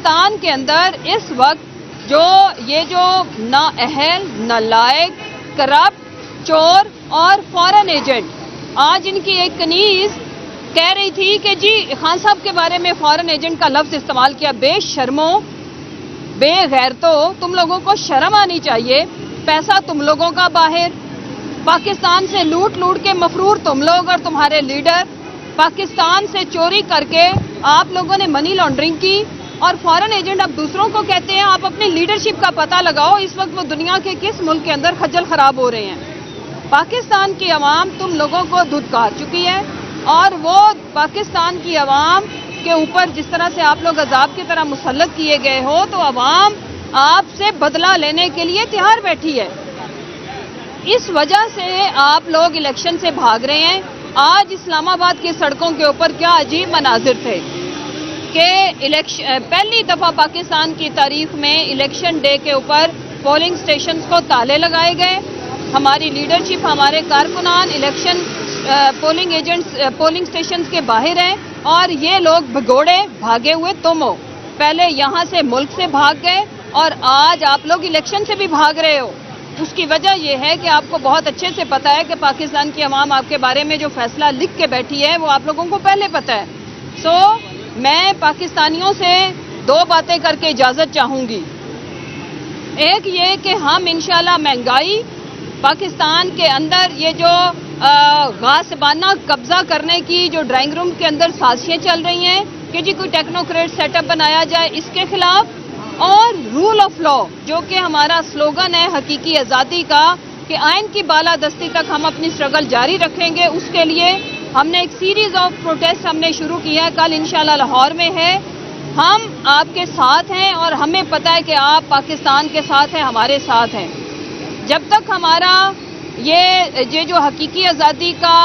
پاکستان کے اندر اس وقت جو نااہل، نالائق، کرپٹ، چور اور فارن ایجنٹ، آج ان کی ایک کنیز کہہ رہی تھی کہ جی خان صاحب کے بارے میں فارن ایجنٹ کا لفظ استعمال کیا. بے شرمو، بے غیرتو، تم لوگوں کو شرم آنی چاہیے. پیسہ تم لوگوں کا باہر، پاکستان سے لوٹ کے مفرور تم لوگ اور تمہارے لیڈر، پاکستان سے چوری کر کے آپ لوگوں نے منی لانڈرنگ کی، اور فارن ایجنٹ اب دوسروں کو کہتے ہیں. آپ اپنی لیڈرشپ کا پتہ لگاؤ اس وقت وہ دنیا کے کس ملک کے اندر خجل خراب ہو رہے ہیں. پاکستان کی عوام تم لوگوں کو دھتکار چکی ہے، اور وہ پاکستان کی عوام کے اوپر جس طرح سے آپ لوگ عذاب کی طرح مسلط کیے گئے ہو، تو عوام آپ سے بدلہ لینے کے لیے تیار بیٹھی ہے. اس وجہ سے آپ لوگ الیکشن سے بھاگ رہے ہیں. آج اسلام آباد کی سڑکوں کے اوپر کیا عجیب مناظر تھے کہ پہلی دفعہ پاکستان کی تاریخ میں الیکشن ڈے کے اوپر پولنگ سٹیشنز کو تالے لگائے گئے. ہماری لیڈرشپ، ہمارے کارکنان election polling agents polling stations کے باہر ہیں، اور یہ لوگ بھگوڑے بھاگے ہوئے تم ہو. پہلے یہاں سے ملک سے بھاگ گئے اور آج آپ لوگ الیکشن سے بھی بھاگ رہے ہو. اس کی وجہ یہ ہے کہ آپ کو بہت اچھے سے پتہ ہے کہ پاکستان کی عوام آپ کے بارے میں جو فیصلہ لکھ کے بیٹھی ہے وہ آپ لوگوں کو پہلے پتہ ہے. میں پاکستانیوں سے دو باتیں کر کے اجازت چاہوں گی. ایک یہ کہ ہم انشاءاللہ مہنگائی، پاکستان کے اندر یہ جو غاصبانہ قبضہ کرنے کی جو ڈرائنگ روم کے اندر سازشیں چل رہی ہیں کہ جی کوئی ٹیکنوکریٹ سیٹ اپ بنایا جائے، اس کے خلاف، اور رول آف لا جو کہ ہمارا سلوگن ہے حقیقی آزادی کا کہ آئین کی بالادستی تک ہم اپنی سٹرگل جاری رکھیں گے. اس کے لیے ہم نے ایک سیریز آف پروٹیسٹ ہم نے شروع کیا ہے. کل انشاءاللہ لاہور میں ہے. ہم آپ کے ساتھ ہیں اور ہمیں پتہ ہے کہ آپ پاکستان کے ساتھ ہیں، ہمارے ساتھ ہیں. جب تک ہمارا یہ جو حقیقی آزادی کا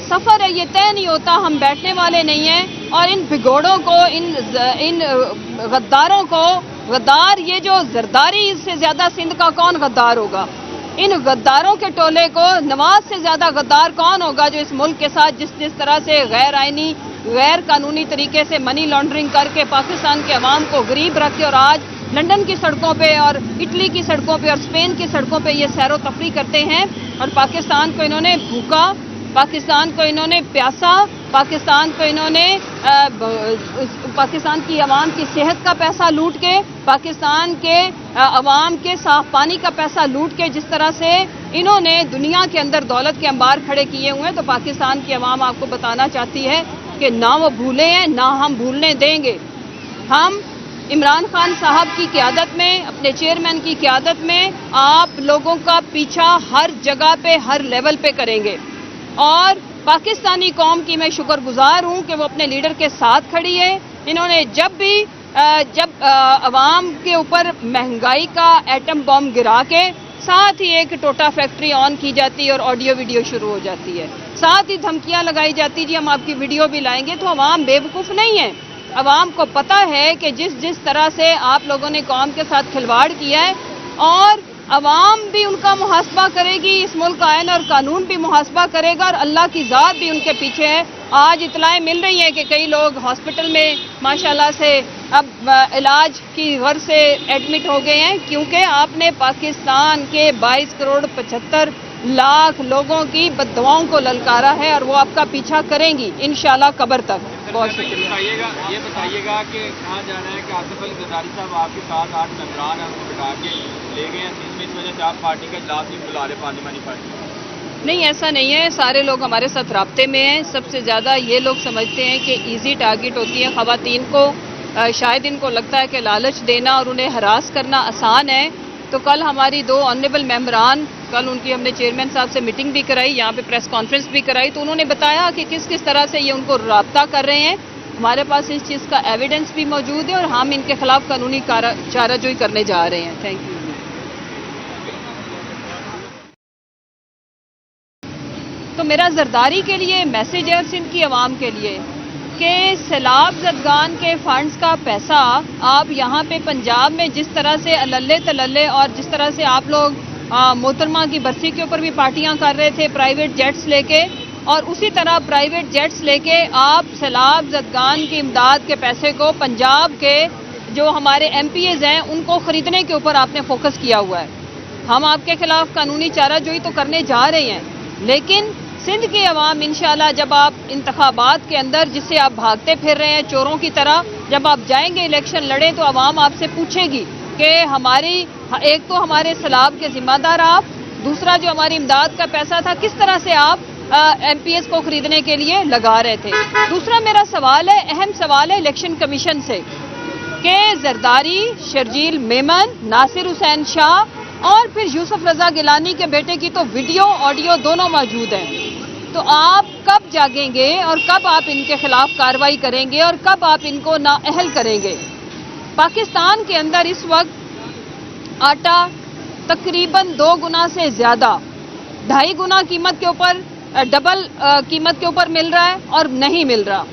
سفر ہے یہ طے نہیں ہوتا، ہم بیٹھنے والے نہیں ہیں. اور ان بھگوڑوں کو، ان غداروں کو، غدار یہ جو زرداری، اس سے زیادہ سندھ کا کون غدار ہوگا؟ ان غداروں کے ٹولے کو نواز سے زیادہ غدار کون ہوگا جو اس ملک کے ساتھ جس طرح سے غیر آئینی، غیر قانونی طریقے سے منی لانڈرنگ کر کے پاکستان کے عوام کو غریب رکھے، اور آج لندن کی سڑکوں پہ اور اٹلی کی سڑکوں پہ اور اسپین کی سڑکوں پہ یہ سیر و تفریح کرتے ہیں. اور پاکستان کو انہوں نے بھوکا، پاکستان کو انہوں نے پیاسا، پاکستان کو انہوں نے پاکستان کی عوام کی صحت کا پیسہ لوٹ کے، پاکستان کے عوام کے صاف پانی کا پیسہ لوٹ کے جس طرح سے انہوں نے دنیا کے اندر دولت کے انبار کھڑے کیے ہوئے ہیں، تو پاکستان کی عوام آپ کو بتانا چاہتی ہے کہ نہ وہ بھولے ہیں، نہ ہم بھولنے دیں گے. ہم عمران خان صاحب کی قیادت میں، اپنے چیئرمین کی قیادت میں آپ لوگوں کا پیچھا ہر جگہ پہ، ہر لیول پہ کریں گے. اور پاکستانی قوم کی میں شکر گزار ہوں کہ وہ اپنے لیڈر کے ساتھ کھڑی ہے. انہوں نے جب عوام کے اوپر مہنگائی کا ایٹم بم گرا کے ساتھ ہی ایک ٹوٹا فیکٹری آن کی جاتی ہے اور آڈیو ویڈیو شروع ہو جاتی ہے، ساتھ ہی دھمکیاں لگائی جاتی جی ہم آپ کی ویڈیو بھی لائیں گے، تو عوام بے وقوف نہیں ہے. عوام کو پتہ ہے کہ جس طرح سے آپ لوگوں نے قوم کے ساتھ کھلواڑ کیا ہے، اور عوام بھی ان کا محاسبہ کرے گی، اس ملک کا آئین اور قانون بھی محاسبہ کرے گا، اور اللہ کی ذات بھی ان کے پیچھے ہے. آج اطلاعیں مل رہی ہیں کہ کئی لوگ ہاسپٹل میں ماشاءاللہ سے اب علاج کی غرض سے ایڈمٹ ہو گئے ہیں، کیونکہ آپ نے پاکستان کے 22 کروڑ 75 لاکھ لوگوں کی بد دعاؤں کو للکارا ہے، اور وہ آپ کا پیچھا کریں گی انشاءاللہ قبر تک. بہت شکریہ. یہ بتائیے گا کہ کہاں جانا ہے کہ آصف علی زرداری صاحب آپ کے ساتھ 8 ممبران ہیں، ان کو بٹھا کے لے گئے ہیں میں، اس وجہ سے آپ پارٹی کا اجلاس نہیں بلا رہے پارلیمانی پارٹی؟ نہیں، ایسا نہیں ہے. سارے لوگ ہمارے ساتھ رابطے میں ہیں. سب سے زیادہ یہ لوگ سمجھتے ہیں کہ ایزی ٹارگٹ ہوتی ہے خواتین کو، شاید ان کو لگتا ہے کہ لالچ دینا اور انہیں ہراس کرنا آسان ہے. تو کل ہماری 2 آنریبل ممبران، کل ان کی ہم نے چیئرمین صاحب سے میٹنگ بھی کرائی، یہاں پہ پریس کانفرنس بھی کرائی، تو انہوں نے بتایا کہ کس طرح سے یہ ان کو رابطہ کر رہے ہیں. ہمارے پاس اس چیز کا ایویڈنس بھی موجود ہے اور ہم ان کے خلاف قانونی چارہ جوئی کرنے جا رہے ہیں. Thank you. تو میرا زرداری کے لیے میسیج ہے، سندھ کی عوام کے لیے، کہ سیلاب زدگان کے فنڈز کا پیسہ آپ یہاں پہ پنجاب میں جس طرح سے اللے تللے، اور جس طرح سے آپ لوگ محترمہ کی برسی کے اوپر بھی پارٹیاں کر رہے تھے پرائیویٹ جیٹس لے کے، اور اسی طرح پرائیویٹ جیٹس لے کے آپ سیلاب زدگان کی امداد کے پیسے کو پنجاب کے جو ہمارے ایم پی ایز ہیں ان کو خریدنے کے اوپر آپ نے فوکس کیا ہوا ہے. ہم آپ کے خلاف قانونی چارہ جوئی تو کرنے جا رہے ہیں، لیکن سندھ کے عوام انشاءاللہ جب آپ انتخابات کے اندر جس سے آپ بھاگتے پھر رہے ہیں چوروں کی طرح، جب آپ جائیں گے الیکشن لڑیں تو عوام آپ سے پوچھے گی کہ ہماری ایک تو ہمارے سیلاب کے ذمہ دار آپ، دوسرا جو ہماری امداد کا پیسہ تھا کس طرح سے آپ ایم پی ایس کو خریدنے کے لیے لگا رہے تھے. دوسرا میرا سوال ہے، اہم سوال ہے الیکشن کمیشن سے کہ زرداری، شرجیل میمن، ناصر حسین شاہ اور پھر یوسف رضا گیلانی کے بیٹے کی تو ویڈیو آڈیو دونوں موجود ہیں. تو آپ کب جاگیں گے اور کب آپ ان کے خلاف کارروائی کریں گے اور کب آپ ان کو نااہل کریں گے؟ پاکستان کے اندر اس وقت آٹا تقریباً 2 گنا سے زیادہ، 2.5 گنا قیمت کے اوپر، ڈبل قیمت کے اوپر مل رہا ہے اور نہیں مل رہا.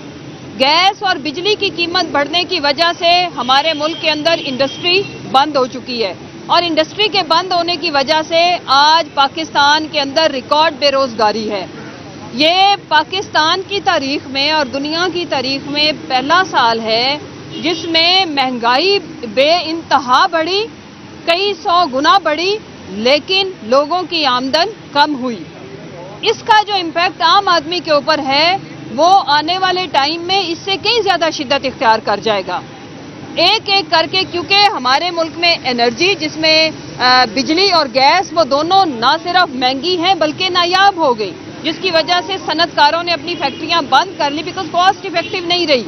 گیس اور بجلی کی قیمت بڑھنے کی وجہ سے ہمارے ملک کے اندر انڈسٹری بند ہو چکی ہے، اور انڈسٹری کے بند ہونے کی وجہ سے آج پاکستان کے اندر ریکارڈ بے روزگاری ہے. یہ پاکستان کی تاریخ میں اور دنیا کی تاریخ میں پہلا سال ہے جس میں مہنگائی بے انتہا بڑھی، کئی 100 گنا بڑھی، لیکن لوگوں کی آمدن کم ہوئی. اس کا جو امپیکٹ عام آدمی کے اوپر ہے وہ آنے والے ٹائم میں اس سے کئی زیادہ شدت اختیار کر جائے گا. ایک ایک کر کے، کیونکہ ہمارے ملک میں انرجی جس میں بجلی اور گیس وہ دونوں نہ صرف مہنگی ہیں بلکہ نایاب ہو گئی، جس کی وجہ سے صنعت کاروں نے اپنی فیکٹریاں بند کر لی بیکاز کاسٹ افیکٹو نہیں رہی.